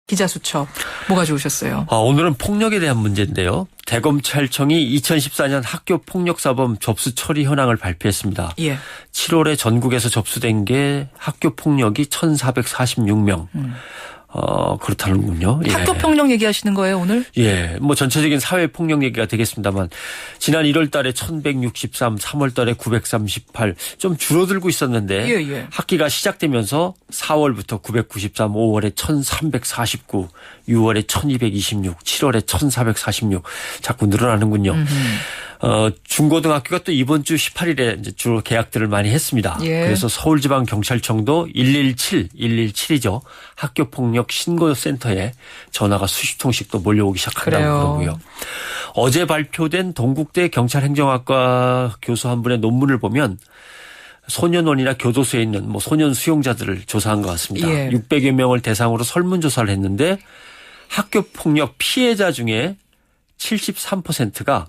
기자수첩 뭐 가져오셨어요? 오늘은 폭력에 대한 문제인데요. 대검찰청이 2014년 학교 폭력사범 접수 처리 현황을 발표했습니다. 예. 7월에 전국에서 접수된 게 학교 폭력이 1,446명. 그렇다는군요. 예. 학교 폭력 얘기하시는 거예요, 오늘? 예. 뭐 전체적인 사회 폭력 얘기가 되겠습니다만 지난 1월 달에 1,163, 3월 달에 938 좀 줄어들고 있었는데 예. 학기가 시작되면서 4월부터 993, 5월에 1,349, 6월에 1,226, 7월에 1,446 자꾸 늘어나는군요. 중고등학교가 또 이번 주 18일에 이제 주로 개학들을 많이 했습니다. 예. 그래서 서울지방경찰청도 117이죠. 학교폭력 신고센터에 전화가 수십 통씩 또 몰려오기 시작한다고 그러고요. 어제 발표된 동국대 경찰행정학과 교수 한 분의 논문을 보면 소년원이나 교도소에 있는 소년 수용자들을 조사한 것 같습니다. 예. 600여 명을 대상으로 설문조사를 했는데 학교폭력 피해자 중에 73%가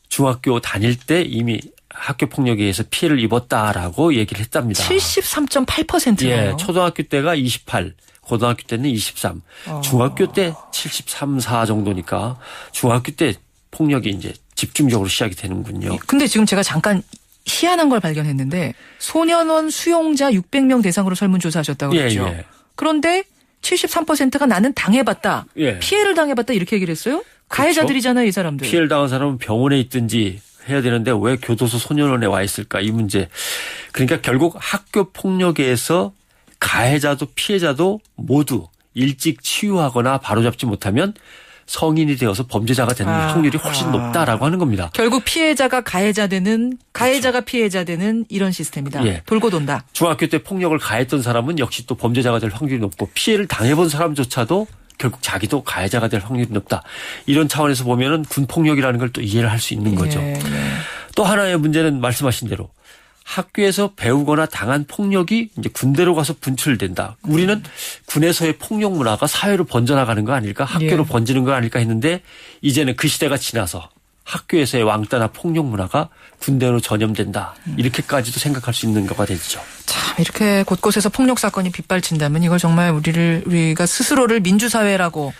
중학교 다닐 때 이미 학교폭력에 의해서 피해를 입었다라고 얘기를 했답니다. 73.8%네요. 예, 초등학교 때가 28, 고등학교 때는 23, 중학교 때 73, 4 정도니까 중학교 때 폭력이 이제 집중적으로 시작이 되는군요. 근데 지금 제가 잠깐 희한한 걸 발견했는데 소년원 수용자 600명 대상으로 설문조사하셨다고 그랬죠. 예. 그런데 73%가 나는 당해봤다. 예. 피해를 당해봤다 이렇게 얘기를 했어요? 가해자들이잖아요, 이 사람들. 피해를 당한 사람은 병원에 있든지 해야 되는데 왜 교도소 소년원에 와 있을까 이 문제. 그러니까 결국 학교 폭력에서 가해자도 피해자도 모두 일찍 치유하거나 바로잡지 못하면 성인이 되어서 범죄자가 되는 확률이 훨씬 높다라고 하는 겁니다. 결국 피해자가 가해자 되는 가해자가 피해자 되는 이런 시스템이다. 예. 돌고 돈다. 중학교 때 폭력을 가했던 사람은 역시 또 범죄자가 될 확률이 높고 피해를 당해본 사람조차도 결국 자기도 가해자가 될 확률이 높다. 이런 차원에서 보면은 군폭력이라는 걸 또 이해를 할 수 있는 거죠. 예. 또 하나의 문제는 말씀하신 대로 학교에서 배우거나 당한 폭력이 이제 군대로 가서 분출된다. 우리는 군에서의 폭력 문화가 사회로 번져나가는 거 아닐까? 학교로 번지는 거 아닐까 했는데 이제는 그 시대가 지나서 학교에서의 왕따나 폭력 문화가 군대로 전염된다. 이렇게까지도 생각할 수 있는 거가 되죠. 참 이렇게 곳곳에서 폭력 사건이 빗발친다면 이걸 정말 우리가 스스로를 민주사회라고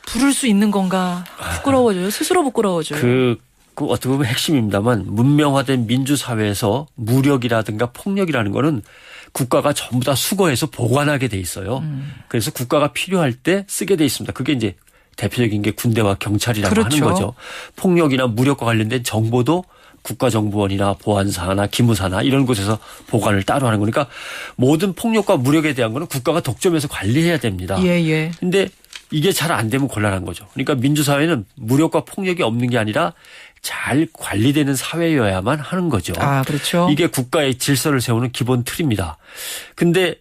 부를 수 있는 건가? 부끄러워져요. 스스로 부끄러워져요. 그 어떻게 보면 핵심입니다만 문명화된 민주사회에서 무력이라든가 폭력이라는 거는 국가가 전부 다 수거해서 보관하게 돼 있어요. 그래서 국가가 필요할 때 쓰게 돼 있습니다. 그게 이제 대표적인 게 군대와 경찰이라고 그렇죠. 하는 거죠. 폭력이나 무력과 관련된 정보도 국가정보원이나 보안사나 기무사나 이런 곳에서 보관을 따로 하는 거니까 모든 폭력과 무력에 대한 거는 국가가 독점해서 관리해야 됩니다. 예. 근데 이게 잘 안 되면 곤란한 거죠. 그러니까 민주사회는 무력과 폭력이 없는 게 아니라 잘 관리되는 사회여야만 하는 거죠. 그렇죠. 이게 국가의 질서를 세우는 기본 틀입니다. 근데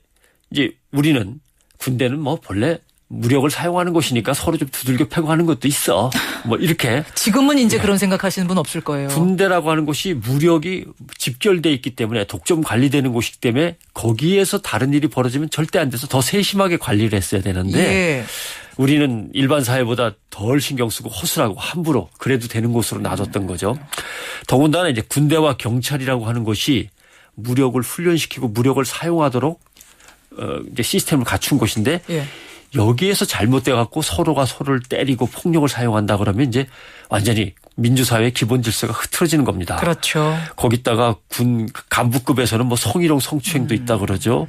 이제 우리는 군대는 본래 무력을 사용하는 곳이니까 서로 좀 두들겨 패고 하는 것도 있어. 이렇게. 지금은 이제 그런 생각하시는 분 없을 거예요. 군대라고 하는 곳이 무력이 집결돼 있기 때문에 독점 관리되는 곳이기 때문에 거기에서 다른 일이 벌어지면 절대 안 돼서 더 세심하게 관리를 했어야 되는데 우리는 일반 사회보다 덜 신경 쓰고 허술하고 함부로 그래도 되는 곳으로 놔뒀던 거죠. 더군다나 이제 군대와 경찰이라고 하는 것이 무력을 훈련시키고 무력을 사용하도록 이제 시스템을 갖춘 곳인데 여기에서 잘못돼 갖고 서로가 서로를 때리고 폭력을 사용한다 그러면 이제 완전히 민주사회의 기본 질서가 흐트러지는 겁니다. 그렇죠. 거기다가 군 간부급에서는 성희롱 성추행도 있다 그러죠.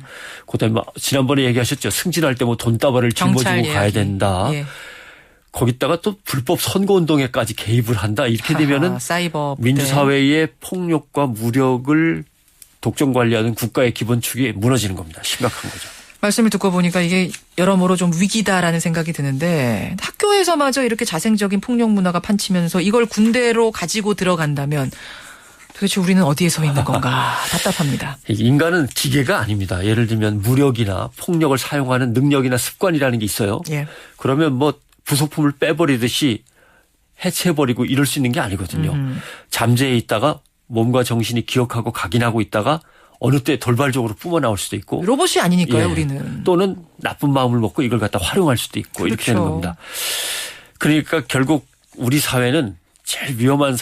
그다음에 지난번에 얘기하셨죠. 승진할 때 돈다발을 짊어지고 가야 된다. 거기다가 또 불법 선거운동에까지 개입을 한다. 이렇게 되면은 사이버 민주사회의 폭력과 무력을 독점 관리하는 국가의 기본축이 무너지는 겁니다. 심각한 거죠. 말씀을 듣고 보니까 이게 여러모로 좀 위기다라는 생각이 드는데 학교에서마저 이렇게 자생적인 폭력 문화가 판치면서 이걸 군대로 가지고 들어간다면 도대체 우리는 어디에 서 있는 건가 답답합니다. 인간은 기계가 아닙니다. 예를 들면 무력이나 폭력을 사용하는 능력이나 습관이라는 게 있어요. 그러면 부속품을 빼버리듯이 해체해버리고 이럴 수 있는 게 아니거든요. 잠재해 있다가 몸과 정신이 기억하고 각인하고 있다가 어느 때 돌발적으로 뿜어나올 수도 있고. 로봇이 아니니까요, 우리는. 또는 나쁜 마음을 먹고 이걸 갖다 활용할 수도 있고 이렇게 되는 겁니다. 그러니까 결국 우리 사회는 제일 위험한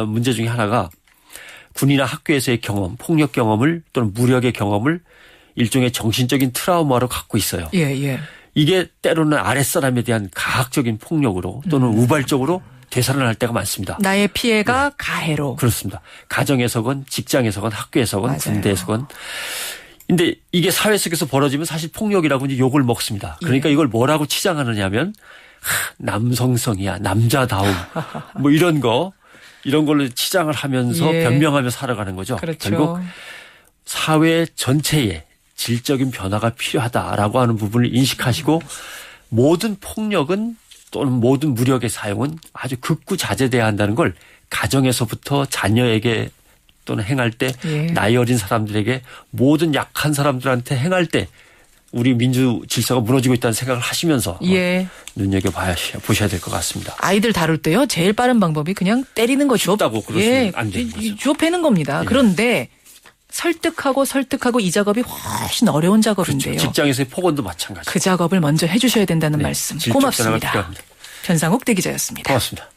문제 중에 하나가 군이나 학교에서의 경험, 폭력 경험을 또는 무력의 경험을 일종의 정신적인 트라우마로 갖고 있어요. 이게 때로는 아랫사람에 대한 가학적인 폭력으로 또는 우발적으로 되살아날 때가 많습니다. 나의 피해가 가해로. 그렇습니다. 가정에서건 직장에서건 학교에서건 맞아요. 군대에서건. 근데 이게 사회 속에서 벌어지면 사실 폭력이라고 이제 욕을 먹습니다. 그러니까 이걸 뭐라고 치장하느냐 하면 남성성이야, 남자다움 뭐 이런 걸로 치장을 하면서 변명하며 살아가는 거죠. 그렇죠. 결국 사회 전체에 질적인 변화가 필요하다라고 하는 부분을 인식하시고 모든 폭력은 또는 모든 무력의 사용은 아주 극구자제돼야 한다는 걸 가정에서부터 자녀에게 또는 행할 때 나이 어린 사람들에게 모든 약한 사람들한테 행할 때 우리 민주 질서가 무너지고 있다는 생각을 하시면서 눈여겨보셔야 될 것 같습니다. 아이들 다룰 때요. 제일 빠른 방법이 그냥 때리는 거죠. 쉽다고 그러시면 안 되는 거죠. 주업해는 겁니다. 그런데 설득하고 이 작업이 훨씬 어려운 작업인데요. 그렇죠. 직장에서의 폭언도 마찬가지. 그 작업을 먼저 해 주셔야 된다는 말씀. 고맙습니다. 변상욱 대기자였습니다. 고맙습니다.